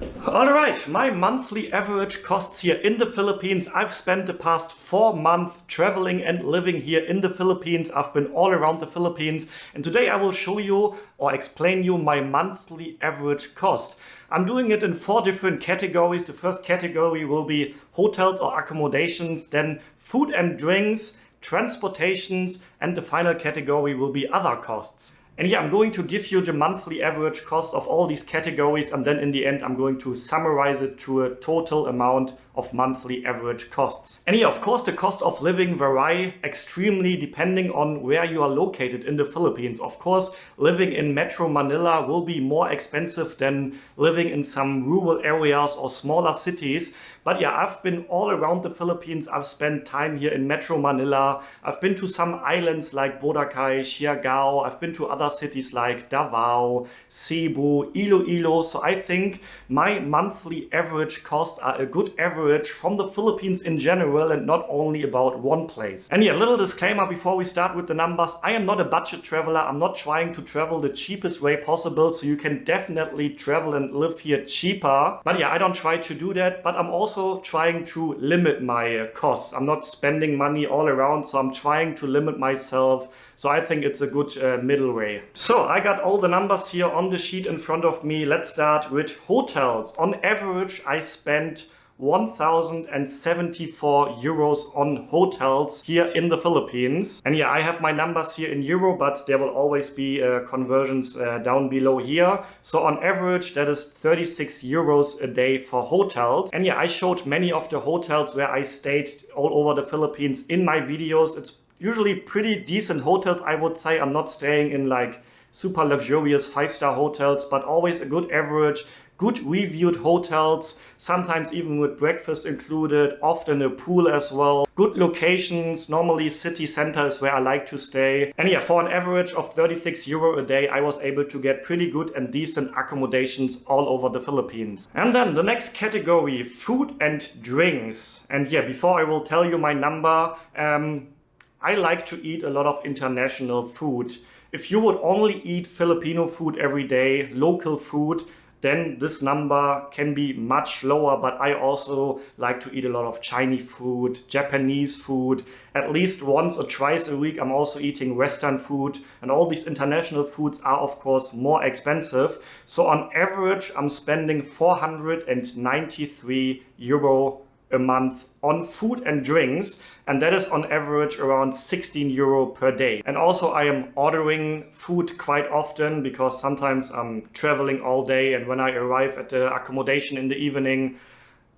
Alright, my monthly average costs here in the Philippines. I've spent the past 4 months traveling and living here in the Philippines. I've been all around the Philippines, and today I will show you or explain you my monthly average cost. I'm doing it in 4 different categories. The first category will be hotels or accommodations, then food and drinks, transportations, and the final category will be other costs. And yeah, I'm going to give you the monthly average cost of all these categories, and then in the end I'm going to summarize it to a total amount of monthly average costs. And yeah, of course the cost of living vary extremely depending on where you are located in the Philippines. Of course, living in Metro Manila will be more expensive than living in some rural areas or smaller cities. But yeah, I've been all around the Philippines. I've spent time here in Metro Manila. I've been to some islands like Boracay, Siargao. I've been to other cities like Davao, Cebu, Iloilo. So I think my monthly average costs are a good average from the Philippines in general and not only about one place. And yeah, little disclaimer before we start with the numbers. I am not a budget traveler. I'm not trying to travel the cheapest way possible. So you can definitely travel and live here cheaper. But yeah, I don't try to do that. But I'm also trying to limit my costs. I'm not spending money all around, so I'm trying to limit myself. So I think it's a good middle way. So I got all the numbers here on the sheet in front of me. Let's start with hotels. On average, I spent 1,074 euros on hotels here in the Philippines. And yeah, I have my numbers here in euro, but there will always be conversions down below here. So on average, that is 36 euros a day for hotels. And yeah, I showed many of the hotels where I stayed all over the Philippines in my videos. It's usually pretty decent hotels, I would say. I'm not staying in like super luxurious 5-star hotels, but always a good average. Good reviewed hotels, sometimes even with breakfast included, often a pool as well. Good locations, normally city center is where I like to stay. And yeah, for an average of 36 euro a day, I was able to get pretty good and decent accommodations all over the Philippines. And then the next category, food and drinks. And yeah, before I will tell you my number, I like to eat a lot of international food. If you would only eat Filipino food every day, local food, then this number can be much lower. But I also like to eat a lot of Chinese food, Japanese food. At least once or twice a week I'm also eating Western food, and all these international foods are of course more expensive. So on average I'm spending 493 euro a month on food and drinks, and that is on average around 16 euro per day. And also I am ordering food quite often because sometimes I'm traveling all day, and when I arrive at the accommodation in the evening,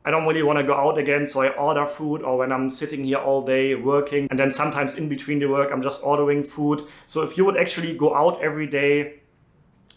I don't really want to go out again, so I order food. Or when I'm sitting here all day working, and then sometimes in between the work I'm just ordering food. So if you would actually go out every day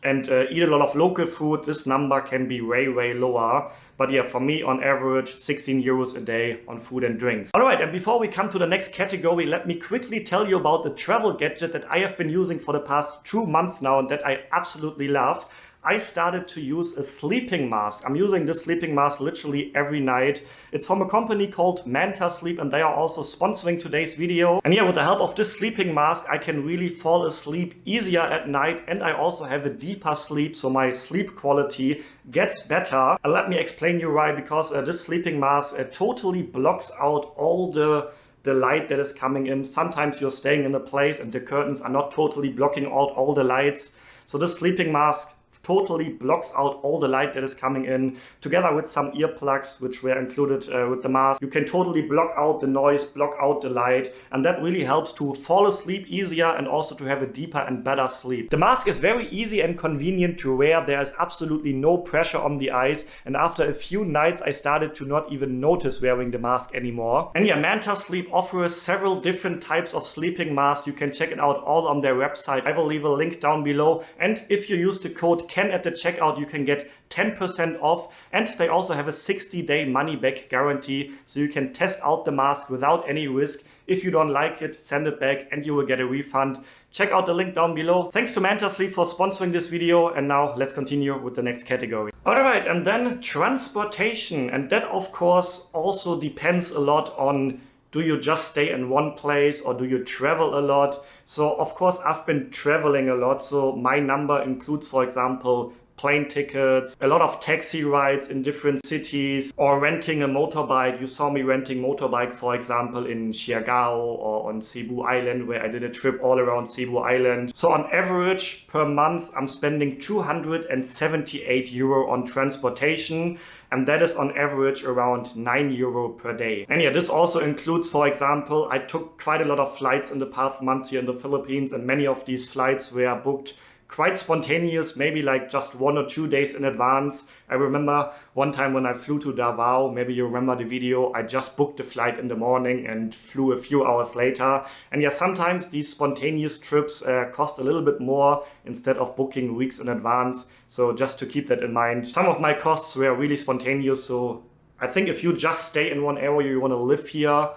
and eat a lot of local food, this number can be way lower. But yeah, for me on average 16 euros a day on food and drinks. Alright, and before we come to the next category, let me quickly tell you about the travel gadget that I have been using for the past 2 months now and that I absolutely love. I started to use a sleeping mask. I'm using this sleeping mask literally every night. It's from a company called Manta Sleep, and they are also sponsoring today's video. And yeah, with the help of this sleeping mask, I can really fall asleep easier at night, and I also have a deeper sleep, so my sleep quality gets better. And let me explain you why, because this sleeping mask totally blocks out all the light that is coming in. Sometimes you're staying in a place and the curtains are not totally blocking out all the lights. So this sleeping mask totally blocks out all the light that is coming in. Together with some earplugs which were included with the mask, you can totally block out the noise, block out the light, and that really helps to fall asleep easier and also to have a deeper and better sleep. The mask is very easy and convenient to wear. There is absolutely no pressure on the eyes, and after a few nights I started to not even notice wearing the mask anymore. And yeah, Manta Sleep offers several different types of sleeping masks. You can check it out all on their website. I will leave a link down below, and if you use the code KEN at the checkout, you can get 10% off, and they also have a 60-day money-back guarantee, so you can test out the mask without any risk. If you don't like it, send it back and you will get a refund. Check out the link down below. Thanks to Manta Sleep for sponsoring this video, and now let's continue with the next category. Alright, and then transportation, and that of course also depends a lot on, do you just stay in one place or do you travel a lot? So of course I've been traveling a lot, so my number includes, for example, plane tickets, a lot of taxi rides in different cities, or renting a motorbike. You saw me renting motorbikes, for example, in Siargao or on Cebu Island, where I did a trip all around Cebu Island. So on average per month, I'm spending 278 euro on transportation. And that is on average around 9 euro per day. And yeah, this also includes, for example, I took quite a lot of flights in the past months here in the Philippines, and many of these flights were booked quite spontaneous, maybe like just 1 or 2 days in advance. I remember one time when I flew to Davao, maybe you remember the video, I just booked the flight in the morning and flew a few hours later. And yeah, sometimes these spontaneous trips cost a little bit more instead of booking weeks in advance. So just to keep that in mind. Some of my costs were really spontaneous, so I think if you just stay in one area, you want to live here,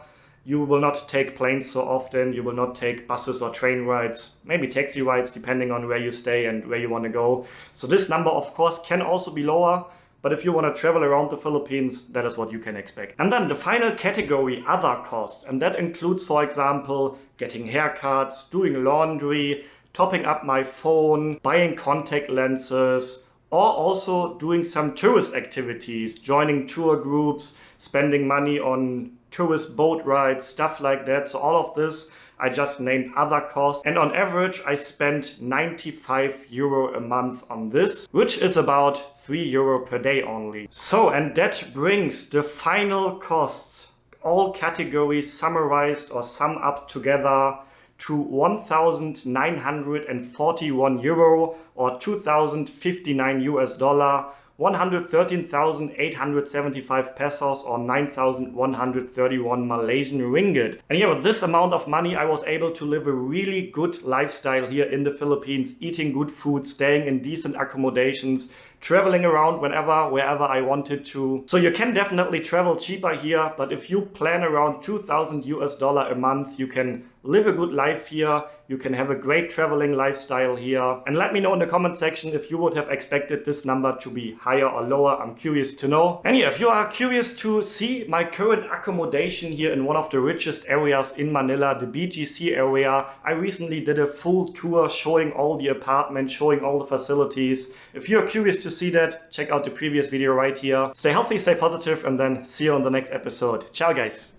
you will not take planes so often, you will not take buses or train rides, maybe taxi rides depending on where you stay and where you want to go. So this number of course can also be lower, but if you want to travel around the Philippines, that is what you can expect. And then the final category, other costs, and that includes, for example, getting haircuts, doing laundry, topping up my phone, buying contact lenses, or also doing some tourist activities, joining tour groups, spending money on tourist boat rides, stuff like that. So all of this I just named other costs, and on average I spent 95 euro a month on this, which is about 3 euro per day only. So, and that brings the final costs, all categories summarized or sum up together, to 1,941 euro or 2,059 US dollar, 113,875 pesos or 9,131 Malaysian ringgit. And yeah, with this amount of money, I was able to live a really good lifestyle here in the Philippines, eating good food, staying in decent accommodations, traveling around wherever I wanted to. So you can definitely travel cheaper here, but if you plan around 2,000 US dollar a month, you can live a good life here, you can have a great traveling lifestyle here. And let me know in the comment section if you would have expected this number to be higher or lower. I'm curious to know. And yeah, if you are curious to see my current accommodation here in one of the richest areas in Manila, the BGC area, I recently did a full tour showing all the apartments, showing all the facilities. If you're curious to see that, check out the previous video right here. Stay healthy, stay positive, and then see you on the next episode. Ciao guys!